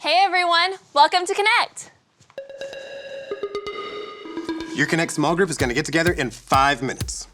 Hey everyone, welcome to Konnect. Your Konnect small group is going to get together in 5 minutes.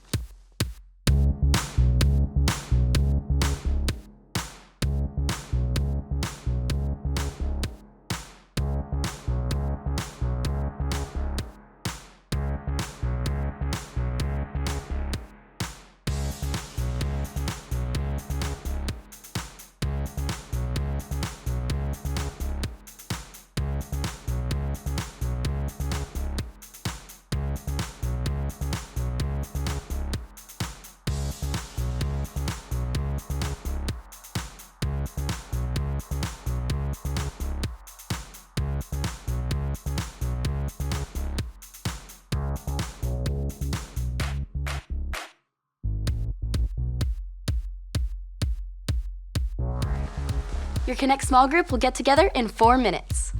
Your Konnect small group will get together in 4 minutes.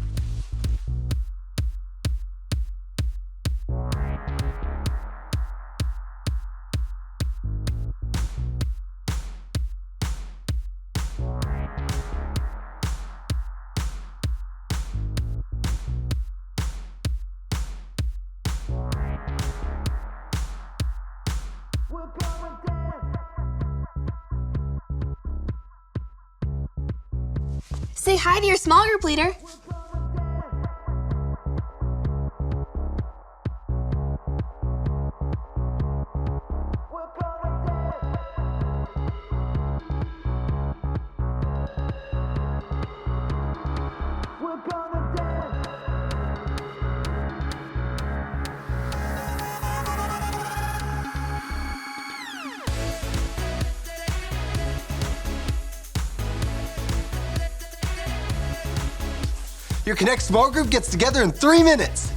Say hi to your small group leader. Your Konnect small group gets together in 3 minutes.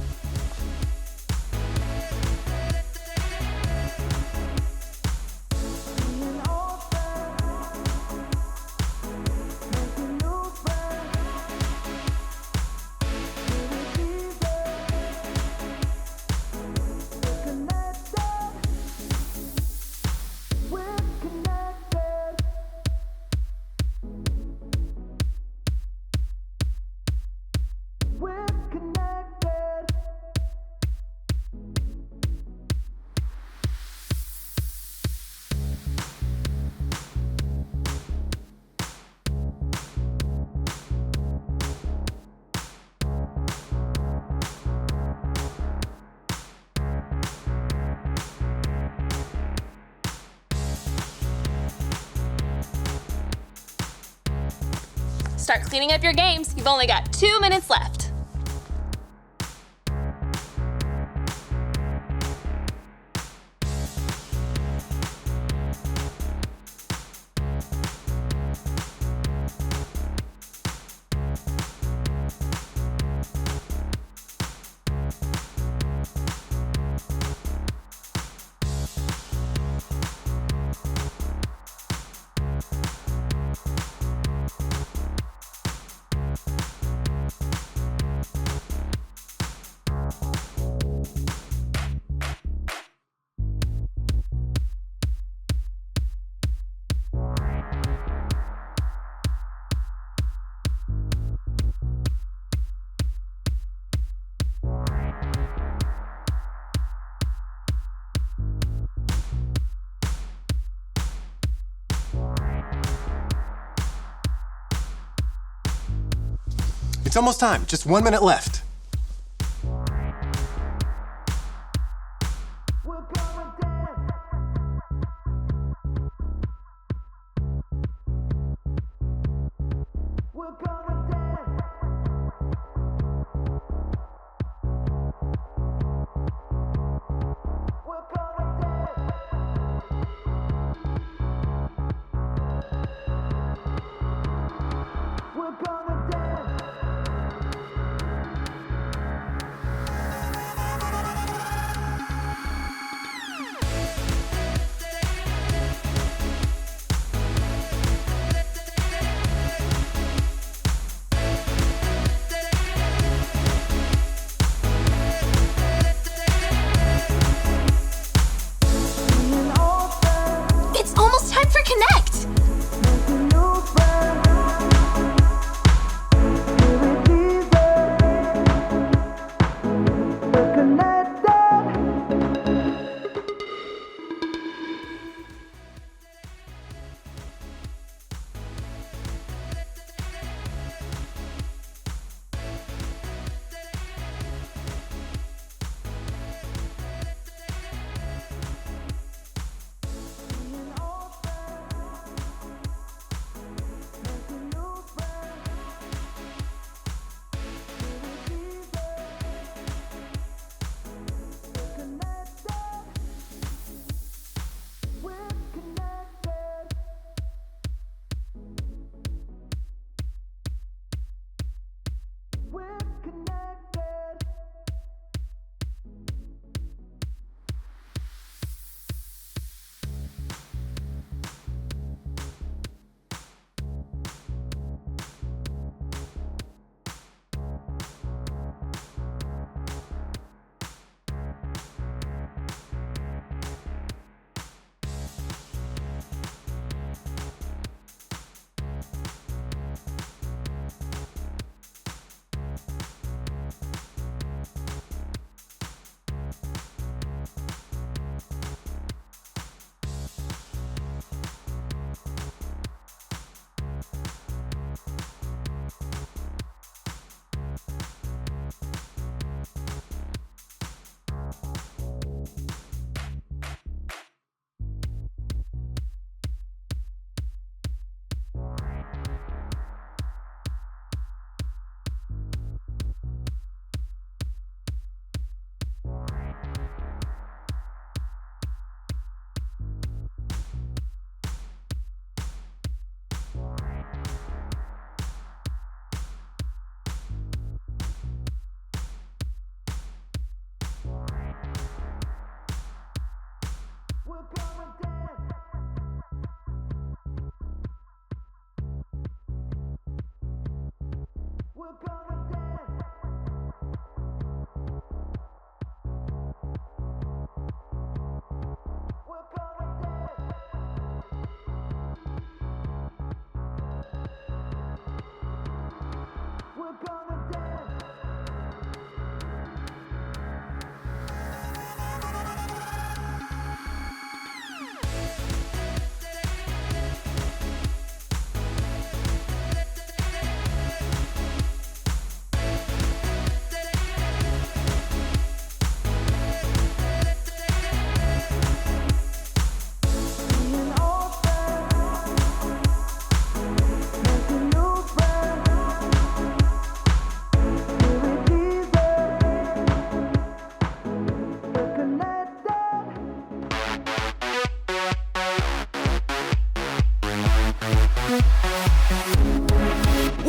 Start cleaning up your games. You've only got 2 minutes left. It's almost time. Just 1 minute left. It's almost time for Konnect!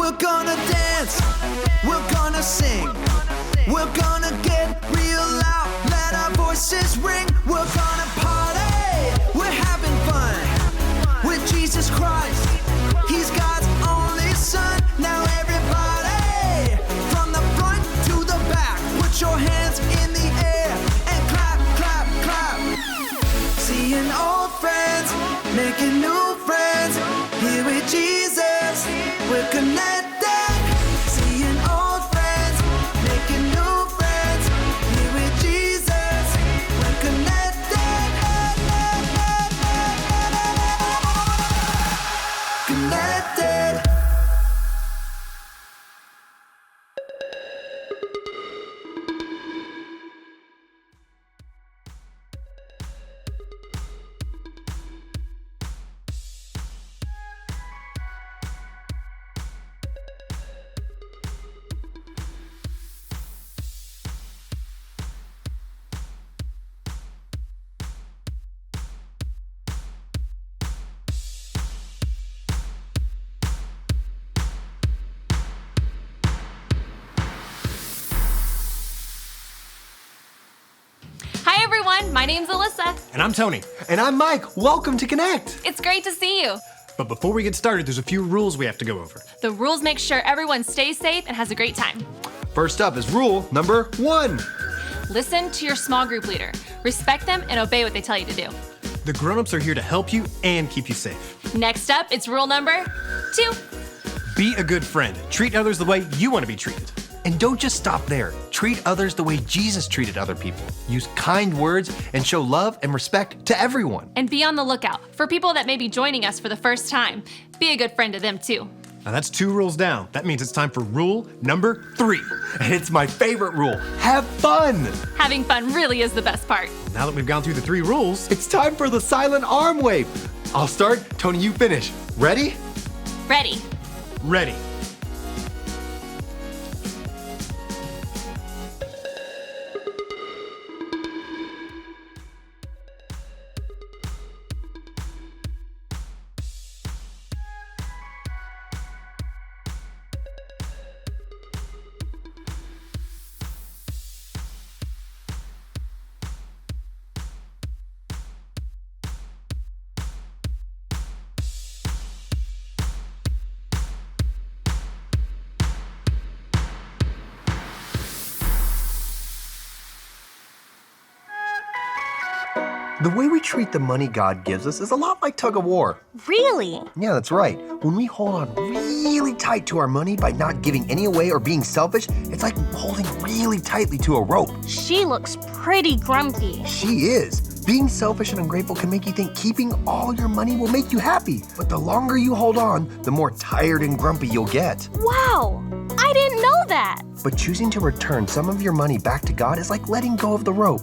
We're gonna dance, we're gonna sing, we're gonna get real loud, let our voices ring. We're gonna party, we're having fun with Jesus Christ. He's God's only son. Now everybody, from the front to the back, put your hands in the air and clap, clap, clap. Seeing old friends, making new friends, here with Jesus, we're connected. Seeing old friends, making new friends, here with Jesus, we're connected. Connected. Hi everyone, my name's Alyssa. And I'm Tony. And I'm Mike. Welcome to Konnect. It's great to see you. But before we get started, there's a few rules we have to go over. The rules make sure everyone stays safe and has a great time. First up is rule number 1. Listen to your small group leader. Respect them and obey what they tell you to do. The grown-ups are here to help you and keep you safe. Next up, it's rule number 2. Be a good friend. Treat others the way you want to be treated. And don't just stop there. Treat others the way Jesus treated other people. Use kind words and show love and respect to everyone. And be on the lookout for people that may be joining us for the first time. Be a good friend to them too. Now that's 2 rules down. That means it's time for rule number 3. And it's my favorite rule. Have fun. Having fun really is the best part. Now that we've gone through the 3 rules, It's time for the silent arm wave. I'll start. Tony, you finish. Ready? Ready. ready. The way we treat the money God gives us is a lot like tug of war. Really? Yeah, that's right. When we hold on really tight to our money by not giving any away or being selfish, it's like holding really tightly to a rope. She looks pretty grumpy. She is. Being selfish and ungrateful can make you think keeping all your money will make you happy. But the longer you hold on, the more tired and grumpy you'll get. Wow, I didn't know that. But choosing to return some of your money back to God is like letting go of the rope.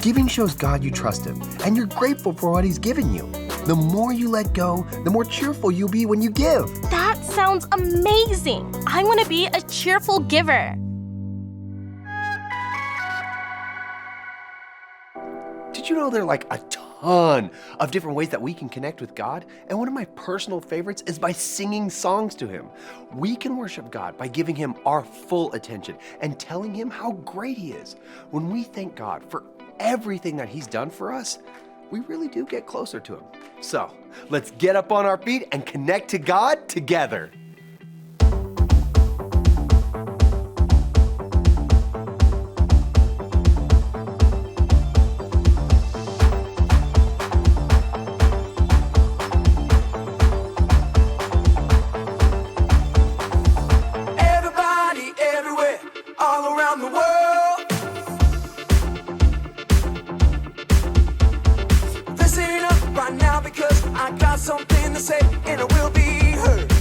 Giving shows God you trust Him, and you're grateful for what He's given you. The more you let go, the more cheerful you'll be when you give. That sounds amazing. I want to be a cheerful giver. Did you know there are like a ton of different ways that we can connect with God? And one of my personal favorites is by singing songs to Him. We can worship God by giving Him our full attention and telling Him how great He is. When we thank God for everything that He's done for us, we really do get closer to Him. So let's get up on our feet and connect to God together. Everybody, everywhere, all around the world. Listen up right now because I got something to say and it will be heard.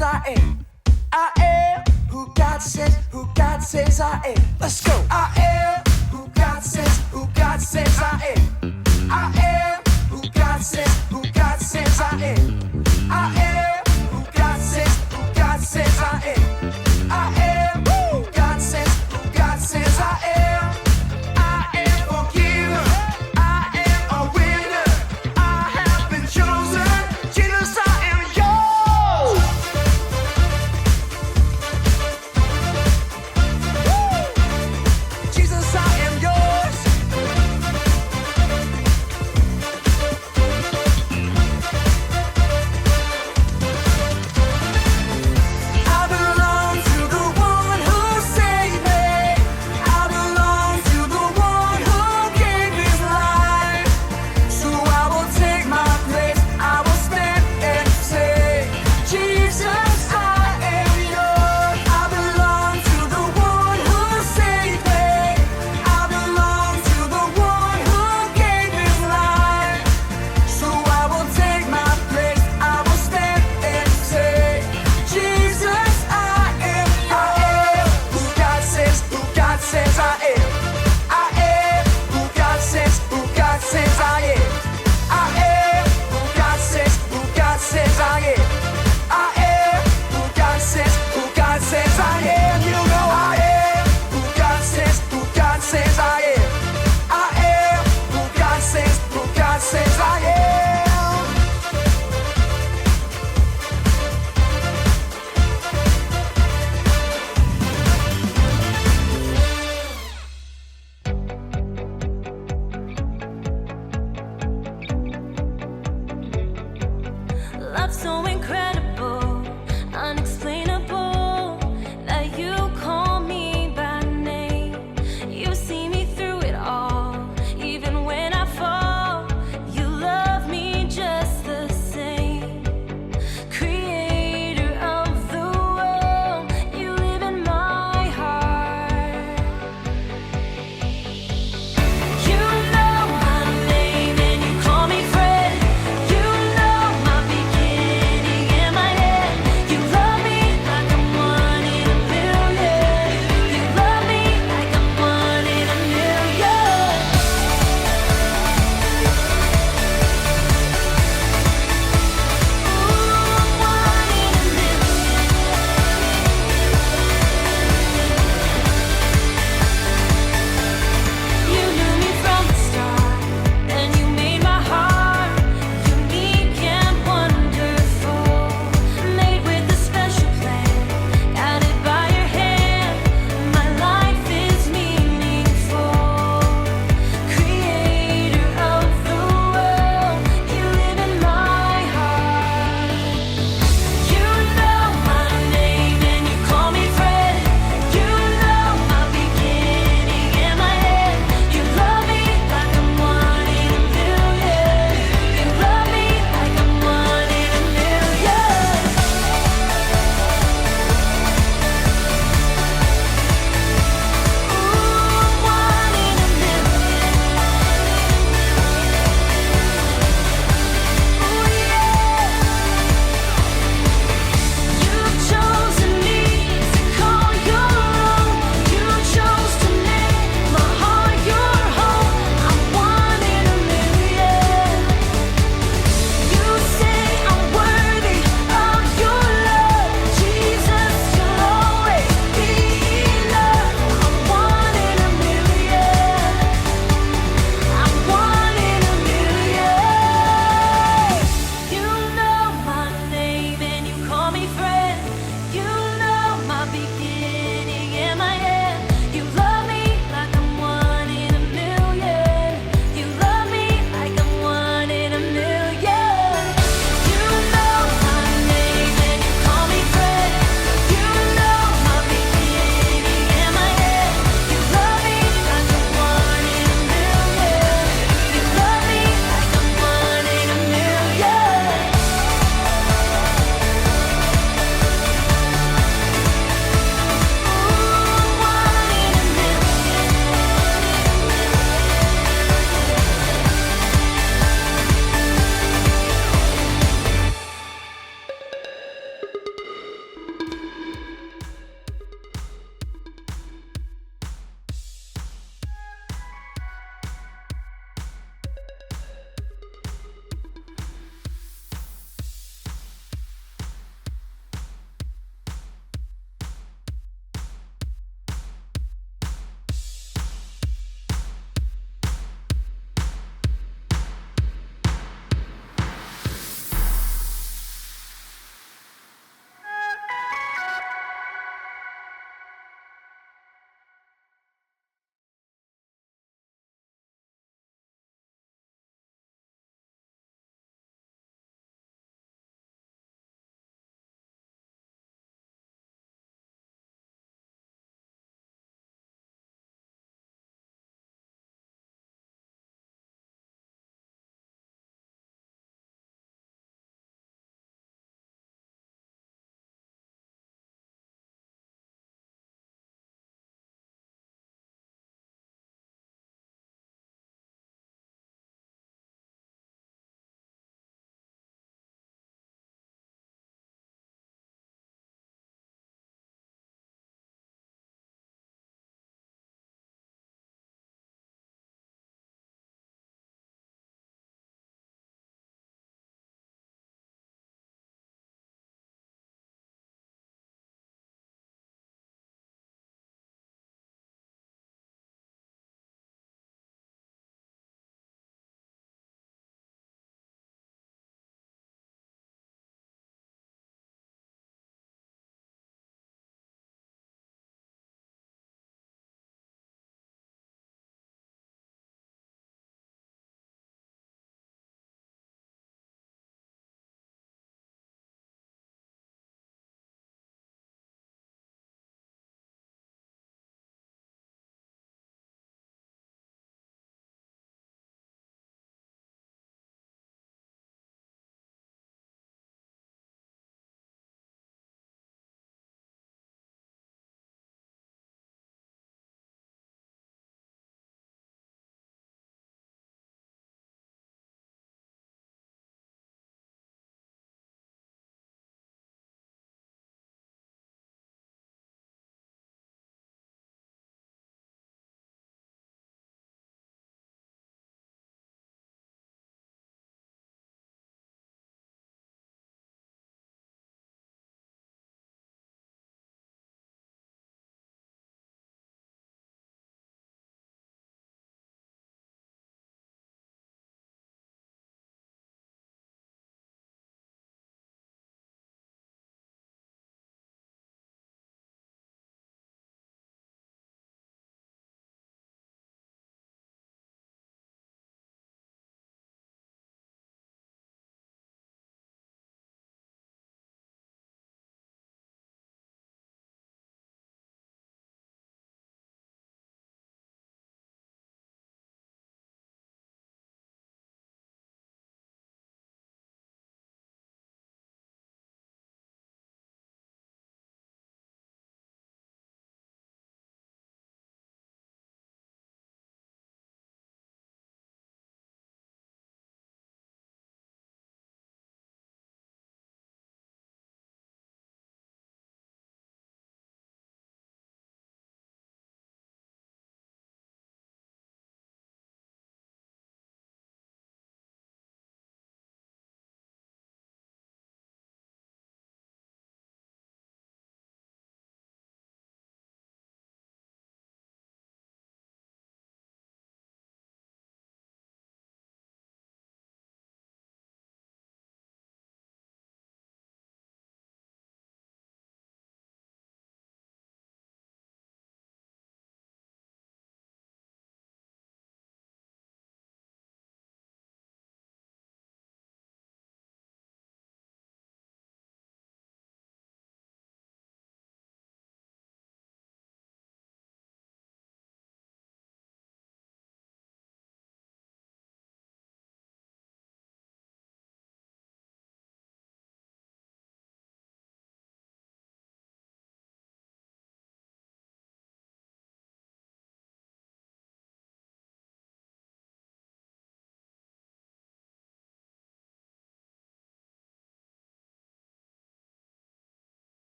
says I am. I am who God says I am. Let's go. I am who God says I am. I am who God says I am. I am who God says I am. I am who God says I am. I am forgiven. I am a winner. I have been chosen. Jesus, I am yours. Jesus, I am yours. I belong to the one who saved me. I belong to the one who gave his life. So I will take my place. I will stand and say, Jesus, I am yours. I belong to the one who saved me. I belong to the one who gave his life. So I will take my place. I will stand and say, Jesus, I am who God says I am. I am who God says I am. I am who God says I am. I am who God says I am. You know I am who God says I am. I am who God says I am. Love so incredible, unexplainable, that you call me by name. You see me through it all, even when I fall. You love me just the same. Creator of the world, you live in my heart. You know my name and you call me friend. You know my beginning and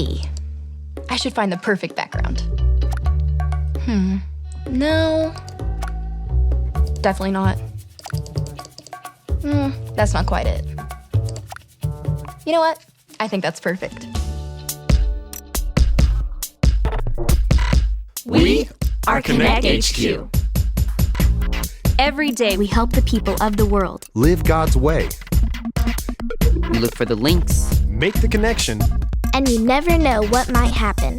see. I should find the perfect background. No. Definitely not. That's not quite it. You know what? I think that's perfect. We are Konnect HQ. Every day we help the people of the world. Live God's way. We look for the links. Make the connection. And you never know what might happen.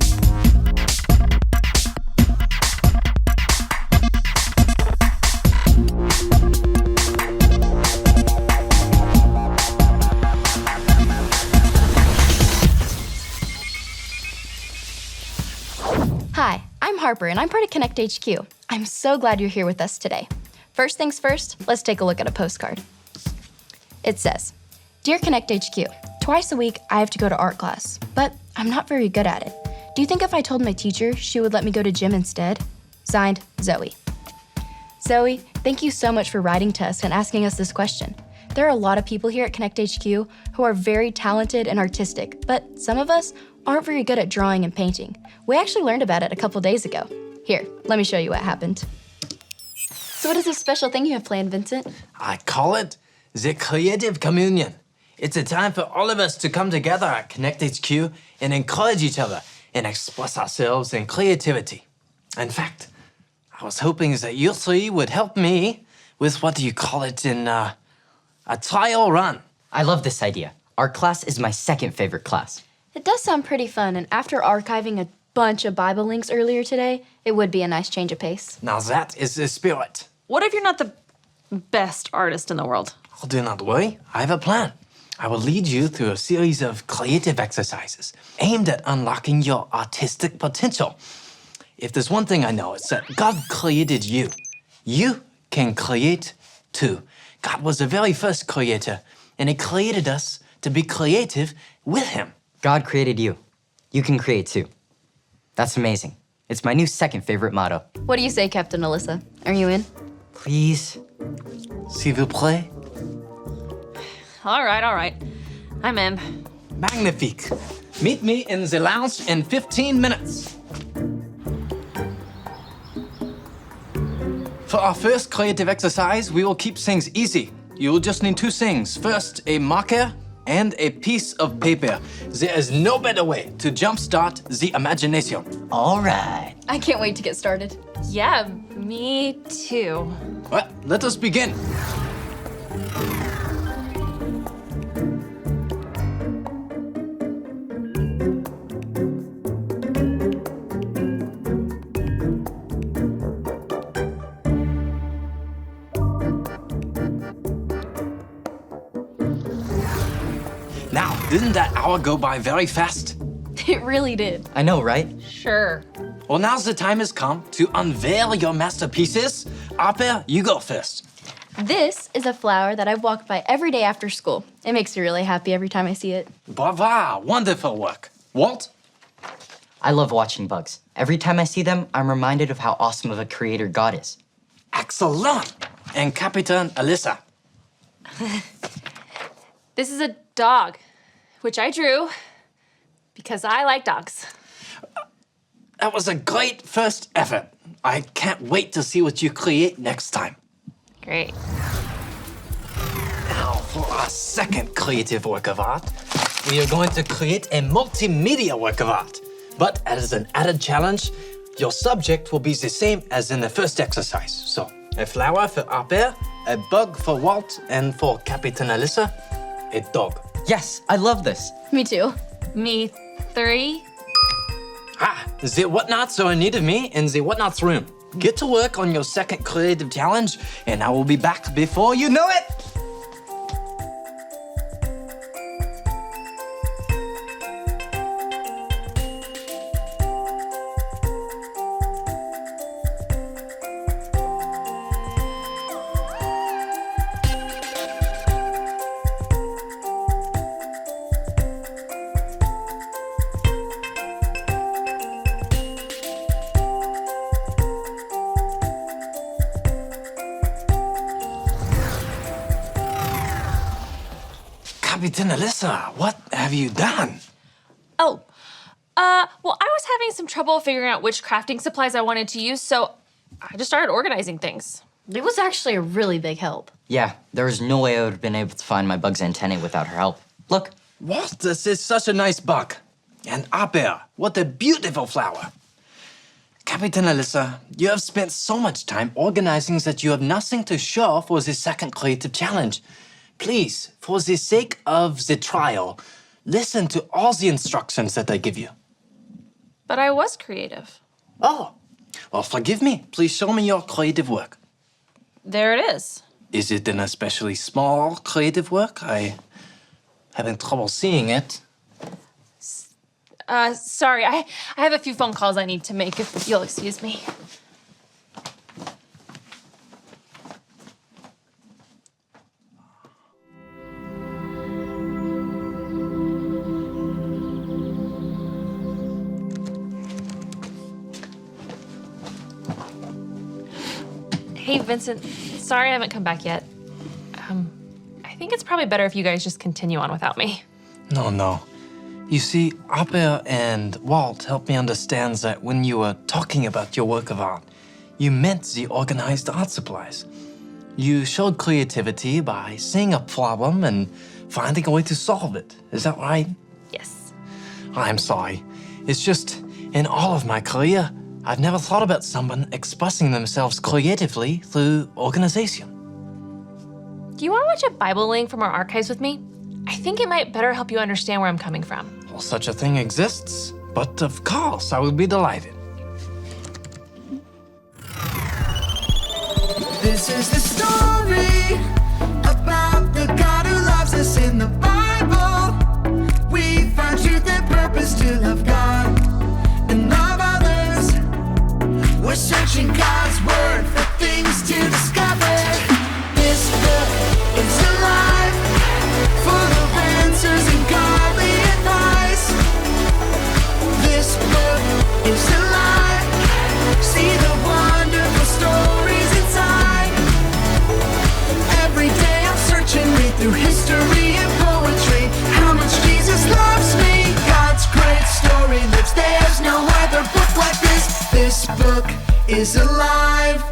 Hi, I'm Harper, and I'm part of Konnect HQ. I'm so glad you're here with us today. First things first, let's take a look at a postcard. It says, Dear Konnect HQ, twice a week I have to go to art class, but I'm not very good at it. Do you think if I told my teacher, she would let me go to gym instead? Signed, Zoe. Zoe, thank you so much for writing to us and asking us this question. There are a lot of people here at Konnect HQ who are very talented and artistic, but some of us aren't very good at drawing and painting. We actually learned about it a couple days ago. Here, let me show you what happened. So what is this special thing you have planned, Vincent? I call it the Creative Communion. It's a time for all of us to come together at Konnect HQ and encourage each other and express ourselves in creativity. In fact, I was hoping that you three would help me with, what do you call it, a trial run. I love this idea. Art class is my second favorite class. It does sound pretty fun, and after archiving a bunch of Bible links earlier today, it would be a nice change of pace. Now that is the spirit. What if you're not the best artist in the world? Oh, do not worry, I have a plan. I will lead you through a series of creative exercises aimed at unlocking your artistic potential. If there's one thing I know, it's that God created you. You can create too. God was the very first creator, and He created us to be creative with Him. God created you. You can create too. That's amazing. It's my new second favorite motto. What do you say, Captain Alyssa? Are you in? Please? S'il vous plaît. All right. I'm in. Magnifique. Meet me in the lounge in 15 minutes. For our first creative exercise, we will keep things easy. You will just need two things. First, a marker and a piece of paper. There is no better way to jumpstart the imagination. All right. I can't wait to get started. Yeah, me too. Well, let us begin. Now, didn't that hour go by very fast? It really did. I know, right? Sure. Well, now's the time has come to unveil your masterpieces. Harper, you go first. This is a flower that I've walked by every day after school. It makes me really happy every time I see it. Bravo, wonderful work. Walt? I love watching bugs. Every time I see them, I'm reminded of how awesome of a creator God is. Excellent. And Captain Alyssa? This is a dog, which I drew because I like dogs. That was a great first effort. I can't wait to see what you create next time. Great. Now, for our second creative work of art, we are going to create a multimedia work of art. But as an added challenge, your subject will be the same as in the first exercise. So, a flower for Harper, a bug for Walt, and for Captain Alyssa, a dog. Yes, I love this. Me too. Me 3. The whatnots are in need of me in the whatnots room. Get to work on your second creative challenge, and I will be back before you know it. Captain Alyssa, what have you done? Oh, Well, I was having some trouble figuring out which crafting supplies I wanted to use, so I just started organizing things. It was actually a really big help. Yeah, there was no way I would have been able to find my bug's antennae without her help. Look. What? This is such a nice bug. And Aber, what a beautiful flower. Captain Alyssa, you have spent so much time organizing that you have nothing to show for the second creative challenge. Please, for the sake of the trial, listen to all the instructions that I give you. But I was creative. Oh, well, forgive me. Please show me your creative work. There it is. Is it an especially small creative work? I having trouble seeing it. Sorry, I have a few phone calls I need to make, if you'll excuse me. Hey, Vincent, sorry I haven't come back yet. I think it's probably better if you guys just continue on without me. No. You see, Aber and Walt helped me understand that when you were talking about your work of art, you meant the organized art supplies. You showed creativity by seeing a problem and finding a way to solve it. Is that right? Yes. I'm sorry. It's just, in all of my career, I've never thought about someone expressing themselves creatively through organization. Do you want to watch a Bible link from our archives with me? I think it might better help you understand where I'm coming from. Well, such a thing exists, but of course, I would be delighted. This is the story about the God who loves us in the Bible. We found truth and purpose to love God and love others. We're searching God's word for things to discover. This book is alive, full of answers and godly advice. This book is alive. See the wonderful stories inside. Every day I'm searching, read through history and poetry. How much Jesus loves me. God's great story lives. There's no other book like this. This book is alive.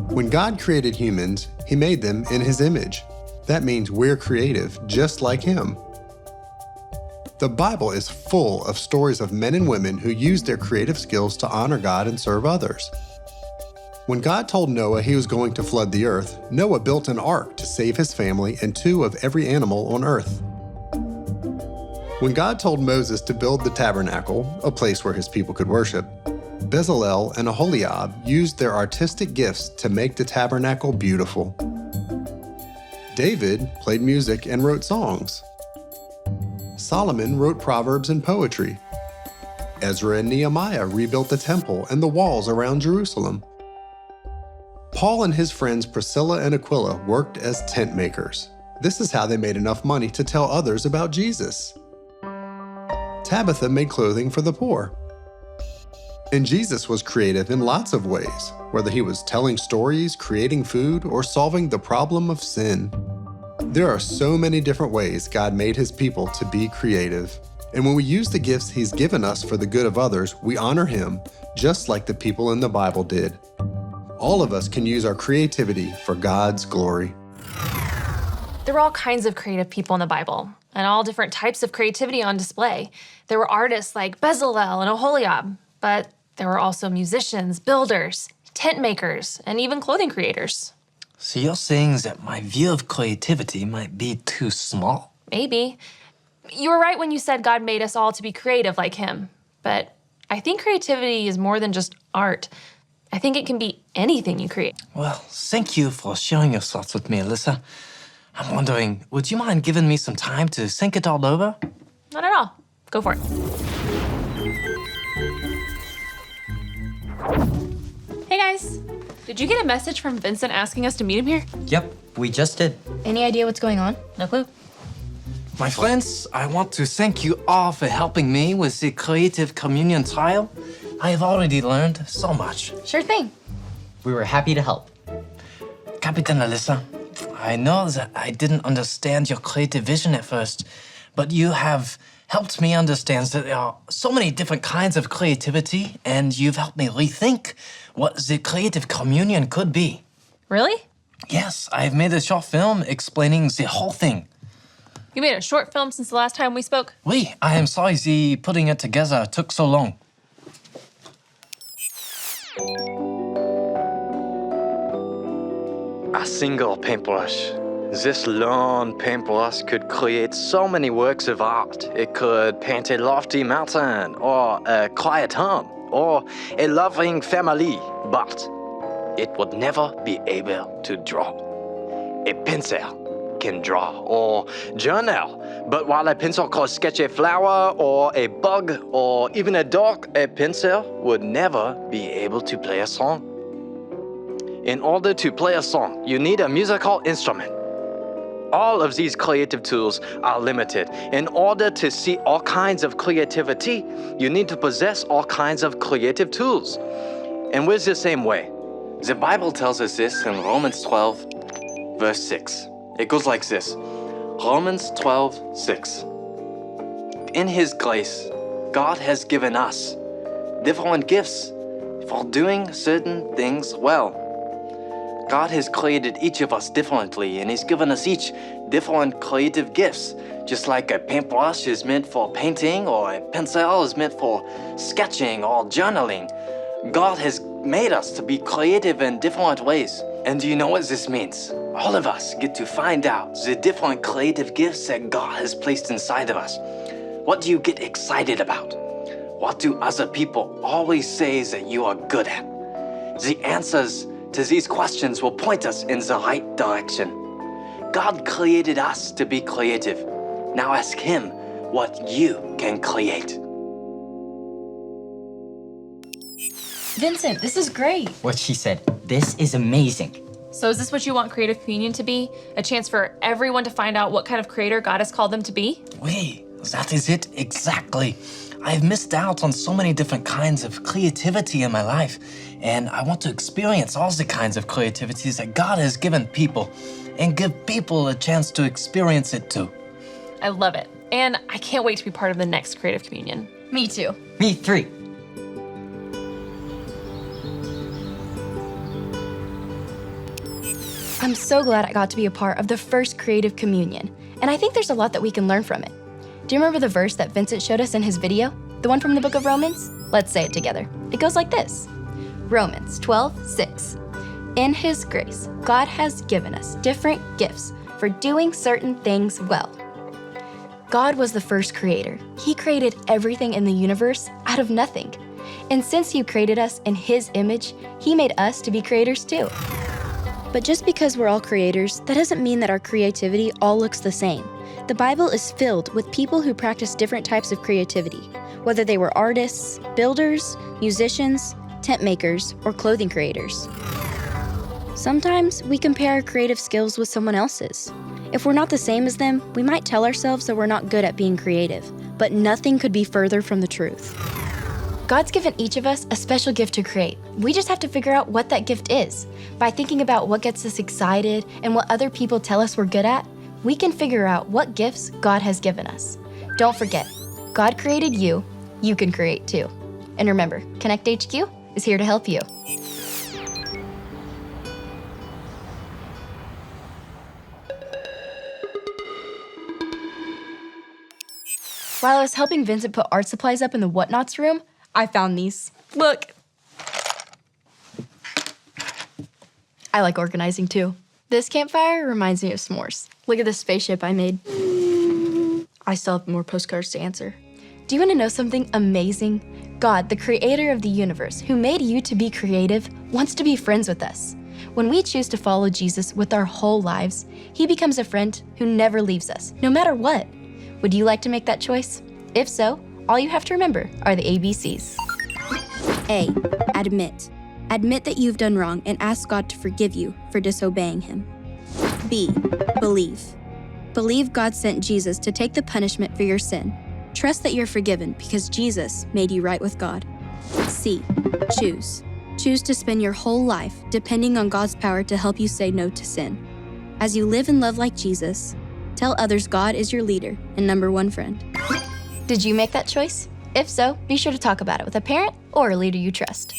When God created humans, He made them in His image. That means we're creative, just like Him. The Bible is full of stories of men and women who used their creative skills to honor God and serve others. When God told Noah he was going to flood the earth, Noah built an ark to save his family and 2 of every animal on earth. When God told Moses to build the tabernacle, a place where his people could worship, Bezalel and Aholiab used their artistic gifts to make the tabernacle beautiful. David played music and wrote songs. Solomon wrote proverbs and poetry. Ezra and Nehemiah rebuilt the temple and the walls around Jerusalem. Paul and his friends Priscilla and Aquila worked as tent makers. This is how they made enough money to tell others about Jesus. Tabitha made clothing for the poor. And Jesus was creative in lots of ways, whether he was telling stories, creating food, or solving the problem of sin. There are so many different ways God made his people to be creative. And when we use the gifts he's given us for the good of others, we honor him, just like the people in the Bible did. All of us can use our creativity for God's glory. There were all kinds of creative people in the Bible, and all different types of creativity on display. There were artists like Bezalel and Aholiab, but there were also musicians, builders, tent makers, and even clothing creators. So you're saying that my view of creativity might be too small? Maybe. You were right when you said God made us all to be creative like him, but I think creativity is more than just art. I think it can be anything you create. Well, thank you for sharing your thoughts with me, Alyssa. I'm wondering, would you mind giving me some time to think it all over? Not at all. Go for it. Hey guys, did you get a message from Vincent asking us to meet him here? Yep, we just did. Any idea what's going on? No clue. My friends, I want to thank you all for helping me with the Creative Communion trial. I have already learned so much. Sure thing. We were happy to help. Captain Alyssa, I know that I didn't understand your creative vision at first, but you have helped me understand that there are so many different kinds of creativity, and you've helped me rethink what the creative communion could be. Really? Yes, I've made a short film explaining the whole thing. You made a short film since the last time we spoke? Oui, I am sorry the putting it together took so long. A single paintbrush. This lone paintbrush could create so many works of art. It could paint a lofty mountain, or a quiet home, or a loving family, but it would never be able to draw. A pencil can draw or journal, but while a pencil could sketch a flower or a bug or even a dog, a pencil would never be able to play a song. In order to play a song, you need a musical instrument. All of these creative tools are limited. In order to see all kinds of creativity, you need to possess all kinds of creative tools. And we're the same way. The Bible tells us this in Romans 12, verse 6. It goes like this. Romans 12, 6. In His grace, God has given us different gifts for doing certain things well. God has created each of us differently, and He's given us each different creative gifts. Just like a paintbrush is meant for painting, or a pencil is meant for sketching or journaling. God has made us to be creative in different ways. And do you know what this means? All of us get to find out the different creative gifts that God has placed inside of us. What do you get excited about? What do other people always say that you are good at? The answers to these questions will point us in the right direction. God created us to be creative. Now ask Him what you can create. Vincent, this is great. What she said, this is amazing. So is this what you want Creative Communion to be? A chance for everyone to find out what kind of creator God has called them to be? Oui, that is it exactly. I've missed out on so many different kinds of creativity in my life, and I want to experience all the kinds of creativities that God has given people and give people a chance to experience it too. I love it. And I can't wait to be part of the next Creative Communion. Me too. Me 3. I'm so glad I got to be a part of the first Creative Communion, and I think there's a lot that we can learn from it. Do you remember the verse that Vincent showed us in his video? The one from the book of Romans? Let's say it together. It goes like this. Romans 12:6. In His grace, God has given us different gifts for doing certain things well. God was the first creator. He created everything in the universe out of nothing. And since He created us in His image, He made us to be creators too. But just because we're all creators, that doesn't mean that our creativity all looks the same. The Bible is filled with people who practice different types of creativity, whether they were artists, builders, musicians, tent makers, or clothing creators. Sometimes we compare our creative skills with someone else's. If we're not the same as them, we might tell ourselves that we're not good at being creative, but nothing could be further from the truth. God's given each of us a special gift to create. We just have to figure out what that gift is. By thinking about what gets us excited and what other people tell us we're good at, we can figure out what gifts God has given us. Don't forget, God created you, you can create too. And remember, Konnect HQ is here to help you. While I was helping Vincent put art supplies up in the whatnots room, I found these. Look. I like organizing too. This campfire reminds me of s'mores. Look at this spaceship I made. I still have more postcards to answer. Do you want to know something amazing? God, the creator of the universe, who made you to be creative, wants to be friends with us. When we choose to follow Jesus with our whole lives, He becomes a friend who never leaves us, no matter what. Would you like to make that choice? If so, all you have to remember are the ABCs. A. Admit. Admit that you've done wrong and ask God to forgive you for disobeying Him. B. Believe. Believe God sent Jesus to take the punishment for your sin. Trust that you're forgiven because Jesus made you right with God. C. Choose. Choose to spend your whole life depending on God's power to help you say no to sin. As you live and love like Jesus, tell others God is your leader and number one friend. Did you make that choice? If so, be sure to talk about it with a parent or a leader you trust.